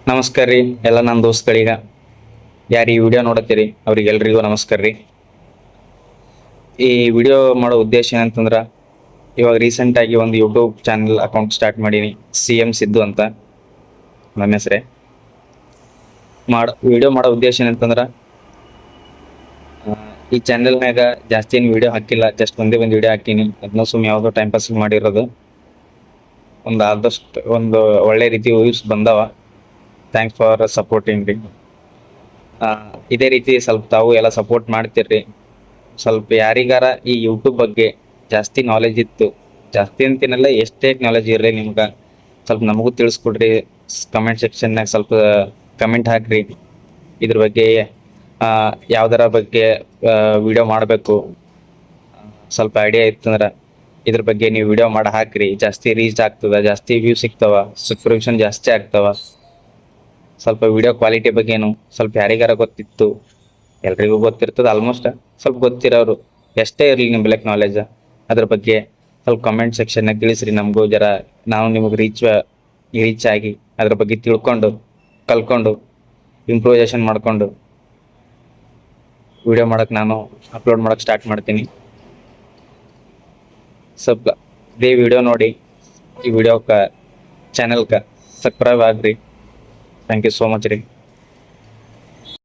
ನಮಸ್ಕಾರ ರೀ ಎಲ್ಲ ನನ್ನ ದೋಸ್ತುಗಳಿಗ ಯಾರು ಈ ವಿಡಿಯೋ ನೋಡತ್ತೀರಿ ಅವ್ರಿಗೆಲ್ರಿಗೂ ನಮಸ್ಕಾರ ರೀ. ಈ ವಿಡಿಯೋ ಮಾಡೋ ಉದ್ದೇಶ ಏನಂತಂದ್ರೆ, ಇವಾಗ ರೀಸೆಂಟಾಗಿ ಒಂದು ಯೂಟ್ಯೂಬ್ ಚಾನಲ್ ಅಕೌಂಟ್ ಸ್ಟಾರ್ಟ್ ಮಾಡೀನಿ, CM ಸಿದ್ದು ಅಂತ ನನ್ನ ಹೆಸರೇ. ವಿಡಿಯೋ ಮಾಡೋ ಉದ್ದೇಶ ಏನಂತಂದ್ರೆ, ಈ ಚಾನಲ್ನಾಗ ಜಾಸ್ತಿ ಏನು ವಿಡಿಯೋ ಹಾಕಿಲ್ಲ, ಜಸ್ಟ್ ಒಂದೇ ಒಂದು ವಿಡಿಯೋ ಹಾಕೀನಿ. ಅದನ್ನ ಸುಮ್ಮನೆ ಯಾವುದೋ ಟೈಮ್ ಪಾಸ್ ಮಾಡಿರೋದು. ಆದಷ್ಟು ಒಂದು ಒಳ್ಳೆ ರೀತಿ ವ್ಯೂಸ್ ಬಂದವ. ಥ್ಯಾಂಕ್ಸ್ ಫಾರ್ ಸಪೋರ್ಟಿಂಗ್ ರೀ. ಇದೇ ರೀತಿ ಸ್ವಲ್ಪ ತಾವು ಎಲ್ಲ ಸಪೋರ್ಟ್ ಮಾಡ್ತಿರ್ರಿ. ಸ್ವಲ್ಪ ಯಾರಿಗಾರ ಈ ಯೂಟ್ಯೂಬ್ ಬಗ್ಗೆ ಜಾಸ್ತಿ ನಾಲೆಜ್ ಇತ್ತು, ಜಾಸ್ತಿ ಅಂತೀನಲ್ಲ, ಎಷ್ಟೇ ನಾಲೆಜ್ ಇರಲಿ ನಿಮ್ಗೆ, ಸ್ವಲ್ಪ ನಮಗೂ ತಿಳಿಸ್ಕೊಡ್ರಿ. ಕಮೆಂಟ್ ಸೆಕ್ಷನ್ನಾಗ ಸ್ವಲ್ಪ ಕಮೆಂಟ್ ಹಾಕ್ರಿ. ಇದ್ರ ಬಗ್ಗೆ ಯಾವ್ದರ ಬಗ್ಗೆ ವಿಡಿಯೋ ಮಾಡಬೇಕು ಸ್ವಲ್ಪ ಐಡಿಯಾ ಇತ್ತಂದ್ರೆ ಇದ್ರ ಬಗ್ಗೆ ನೀವು ವಿಡಿಯೋ ಮಾಡಿ ಹಾಕ್ರಿ. ಜಾಸ್ತಿ ರೀಚ್ ಆಗ್ತದ, ಜಾಸ್ತಿ ವ್ಯೂ ಸಿಗ್ತಾವ, ಸಬ್ಸ್ಕ್ರಿಪ್ಷನ್ ಜಾಸ್ತಿ ಆಗ್ತಾವ. ಸ್ವಲ್ಪ ವಿಡಿಯೋ ಕ್ವಾಲಿಟಿ ಬಗ್ಗೆನು ಸ್ವಲ್ಪ ಯಾರಿಗಾರ ಗೊತ್ತಿತ್ತು, ಎಲ್ರಿಗೂ ಗೊತ್ತಿರ್ತದೆ ಆಲ್ಮೋಸ್ಟ್. ಸ್ವಲ್ಪ ಗೊತ್ತಿರೋರು ಎಷ್ಟೇ ಇರಲಿ ನಿಮ್ಮ ಬೆಲೆಕ್ ನಾಲೆಜ್, ಅದ್ರ ಬಗ್ಗೆ ಸ್ವಲ್ಪ ಕಮೆಂಟ್ ಸೆಕ್ಷನ್ನಾಗ ತಿಳಿಸ್ರಿ. ನಮಗೂ ಜರ ನಾವು ನಿಮಗೆ ರೀಚ್ ಆಗಿ ಅದ್ರ ಬಗ್ಗೆ ತಿಳ್ಕೊಂಡು ಕಲ್ಕೊಂಡು ಇಂಪ್ರೂವೈಸೇಷನ್ ಮಾಡ್ಕೊಂಡು ವಿಡಿಯೋ ಮಾಡಕ್ಕೆ ನಾನು ಅಪ್ಲೋಡ್ ಮಾಡಕ್ಕೆ ಸ್ಟಾರ್ಟ್ ಮಾಡ್ತೀನಿ. ಸ್ವಲ್ಪ ಇದೇ ವಿಡಿಯೋ ನೋಡಿ ಈ ವಿಡಿಯೋಕ್ಕೆ ಚಾನಲ್ಗೆ ಸಬ್ಸ್ಕ್ರೈಬ್ ಆಗ್ರಿ. ಥ್ಯಾಂಕ್ ಯು ಸೋ ಮಚ್ ರೀ.